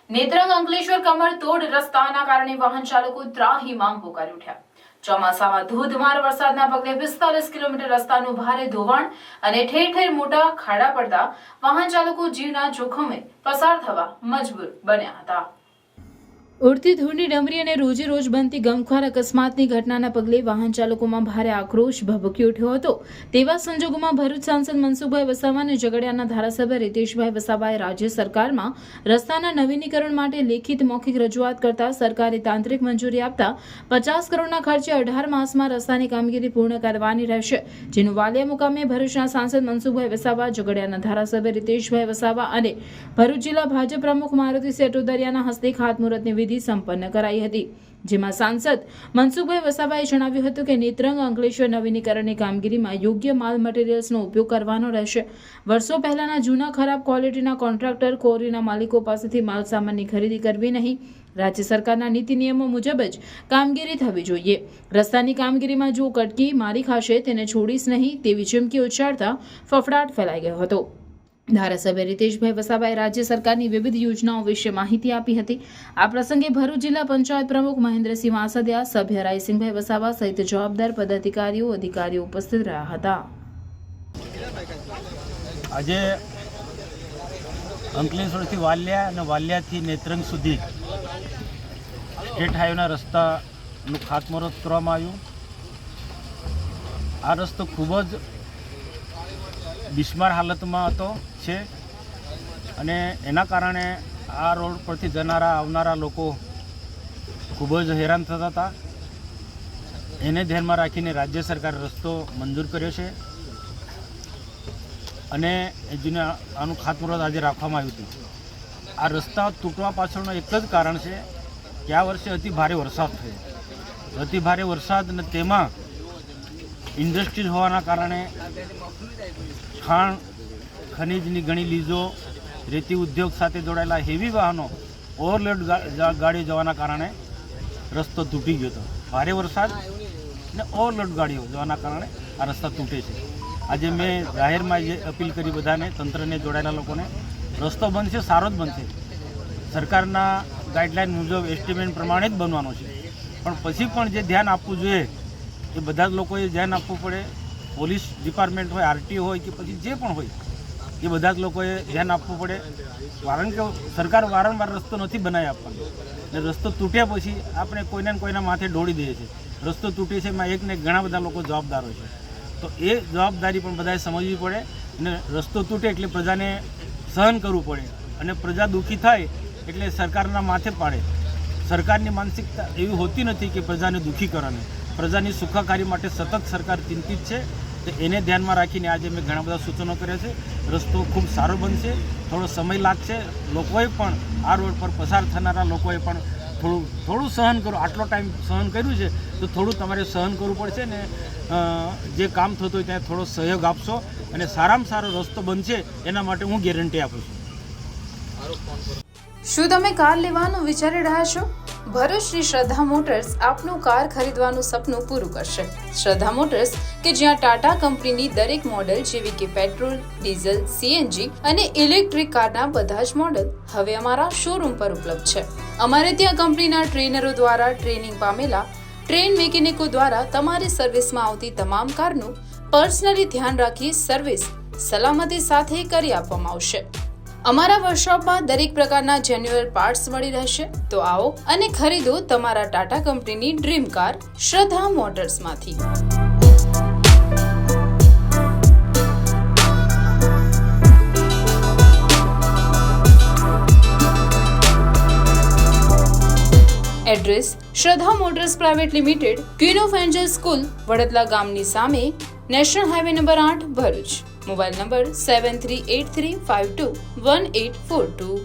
નેત્રંગ અંકલેશ્વર કમરતોડ રસ્તાના કારણે વાહન ચાલકો ત્રાહિમામ પોકારી ઉઠ્યા. ચોમાસામાં ધોધમાર વરસાદના પગલે 45 કિલોમીટર રસ્તાનું ભારે ધોવાણ અને ઠેર ઠેર મોટા ખાડા પડતા વાહન ચાલકો જીવના જોખમે પસાર થવા મજબૂર બન્યા હતા. ઉડતી ધૂળની ડમરી અને રોજે રોજ બનતી ગમખ્વાર અકસ્માતની ઘટનાના પગલે વાહન ચાલકોમાં ભારે આક્રોશ ભભકી ઉઠ્યો હતો. તેવા સંજોગોમાં ભરૂચ સાંસદ મનસુખભાઈ વસાવા અને ઝઘડિયાના ધારાસભ્ય રીતેશભાઈ વસાવાએ રાજ્ય સરકારમાં રસ્તાના નવીનીકરણ માટે લેખિત મૌખિક રજૂઆત કરતા સરકારે તાંત્રિક મંજૂરી આપતા 50 કરોડના ખર્ચે 18 માસમાં રસ્તાની કામગીરી પૂર્ણ કરવાની રહેશે, જેનું વાલિયા મુકામે ભરૂચના સાંસદ મનસુખભાઈ વસાવા, ઝઘડિયાના ધારાસભ્ય રીતેશભાઈ વસાવા અને ભરૂચ જિલ્લા ભાજપ પ્રમુખ મારુતિ સેટોદરિયાના હસ્તે ખાતમુહૂર્તની વિધિ સંપન્ન કરાઈ હતી, જેમાં સાંસદ મનસુખભાઈ વસાવાએ જણાવ્યું હતું કે નેત્રંગ અંકલેશ્વર નવીનીકરણની કામગીરીમાં યોગ્ય માલ મટીરીયલ્સનો ઉપયોગ કરવાનો રહેશે. વર્ષો પહેલાના જૂના ખરાબ ક્વોલિટીના કોન્ટ્રાક્ટર કોરીના માલિકો પાસેથી માલ સામાનની ખરીદી કરવી નહીં. રાજ્ય સરકારના નીતિ નિયમો મુજબ જ કામગીરી થવી જોઈએ. રસ્તાની કામગીરીમાં જો કટકી મારી ખાશે તેને છોડીશ નહીં તેવી ચીમકી ઉચ્ચારતા ફફડાટ ફેલાઈ ગયો હતો. ધારાસભ્ય રીતેશભાઈ વસાવાએ રાજ્ય સરકારની વિવિધ યોજનાઓ વિશે માહિતી આપી હતી. આ પ્રસંગે ભરૂચ જિલ્લા પંચાયત પ્રમુખ મહેન્દ્રસિંહ વાસદિયા, સભ્ય રાયસિંહભાઈ વસાવા સહિત જવાબદાર પદાધિકારીઓ અધિકારીઓ ઉપસ્થિત રહ્યા હતા. આજે અંકલેશ્વરથી વાલિયા અને વાલિયાથી નેત્રંગ સુધી સ્ટેટ હાઈવેના રસ્તાનું ખાતમુહૂર્ત કરવામાં આવ્યું. આ રસ્તો ખૂબ જ બિસ્માર હાલતમાં છે અને એના કારણે આ રોડ પરથી જનારા આવનારા લોકો ખૂબ જ હેરાન થતા હતા. એને ધ્યાનમાં રાખીને રાજ્ય સરકારે રસ્તો મંજૂર કર્યો છે અને જેને આનું ખાતમુહૂર્ત આજે રાખવામાં આવ્યું હતું. આ રસ્તા તૂટવા પાછળનું એક જ કારણ છે કે આ વર્ષે અતિ ભારે વરસાદ થયો. અતિ ભારે વરસાદ અને તેમાં ઇન્ડસ્ટ્રીઝ હોવાના કારણે ખાણ ખનીજની ઘણી લીઝો, રેતી ઉદ્યોગ સાથે જોડાયેલા હેવી વાહનો, ઓવરલોડ ગાડીઓ જવાના કારણે રસ્તો તૂટી ગયો હતો. ભારે વરસાદ અને ઓવરલોડ ગાડીઓ જવાના કારણે આ રસ્તા તૂટે છે. આજે મેં જાહેરમાં જે અપીલ કરી બધાને, તંત્રને જોડાયેલા લોકોને, રસ્તો બનશે સારો જ બનશે. સરકારના ગાઈડલાઇન મુજબ એસ્ટિમેટ પ્રમાણે જ બનવાનો છે. પણ પછી પણ જે ધ્યાન આપવું જોઈએ એ બધા જ લોકોએ ધ્યાન આપવું પડે. પોલીસ ડિપાર્ટમેન્ટ હોય, આરટીઓ હોય કે પછી જે પણ હોય એ બધા જ લોકોએ ધ્યાન આપવું પડે. કારણ કે સરકાર વારંવાર રસ્તો નથી બનાવી આપવાનો અને રસ્તો તૂટ્યા પછી આપણે કોઈને ને કોઈના માથે ઢોળી દઈએ છીએ. રસ્તો તૂટે છે એમાં એકને ઘણા બધા લોકો જવાબદાર હોય છે. તો એ જવાબદારી પણ બધાએ સમજવી પડે અને રસ્તો તૂટે એટલે પ્રજાને સહન કરવું પડે અને પ્રજા દુઃખી થાય એટલે સરકારના માથે પાડે. સરકારની માનસિકતા એવી હોતી નથી કે પ્રજાને દુઃખી કરવાની. પ્રજાની સુખાકારી માટે સતત સરકાર ચિંતિત છે. તો એને ધ્યાનમાં રાખીને આજે મેં ઘણા બધા સૂચનો કર્યા છે. રસ્તો ખૂબ સારો બનશે, થોડો સમય લાગશે. લોકોએ પણ આ રોડ પર પસાર થનારા લોકોએ પણ થોડું સહન કરો. આટલો ટાઈમ સહન કર્યું છે તો થોડું તમારે સહન કરવું પડશે ને જે કામ થતું હોય ત્યાં થોડો સહયોગ આપશો અને સારામાં સારો રસ્તો બનશે એના માટે હું ગેરંટી આપું છું. શું તમે કાર લેવાનું વિચારી રહ્યા છો? ભરૂચની શ્રદ્ધા મોટર્સ આપનું કાર ખરીદવાનું સપનું પૂરું કરશે. શ્રદ્ધા મોટર્સ કે જ્યાં ટાટા કંપનીની દરેક મોડેલ જેવી કે પેટ્રોલ, ડીઝલ, સીએનજી અને ઇલેક્ટ્રિક કારના બધા જ મોડેલ હવે અમારા શોરૂમ પર ઉપલબ્ધ છે. અમારે ત્યાં કંપનીના ટ્રેનરો દ્વારા ટ્રેનિંગ પામેલા ટ્રેન મિકેનિકો દ્વારા તમારી સર્વિસમાં આવતી તમામ કારનું પર્સનલી ધ્યાન રાખી સર્વિસ સલામતી સાથે કરી આપવામાં આવશે. અમારા વર્કશોપમાં દરેક પ્રકારના જેન્યુઅલ પાર્ટ્સ મળી રહેશે. તો આવો અને ખરીદો તમારા ટાટા કંપનીની ડ્રીમ કાર શ્રદ્ધા મોટર્સમાંથી. એડ્રેસ: શ્રદ્ધા motors private limited, queen of Angel school, Vadadla ગામની સામે, national highway number 8, Bharuch. Mobile number 7383521842.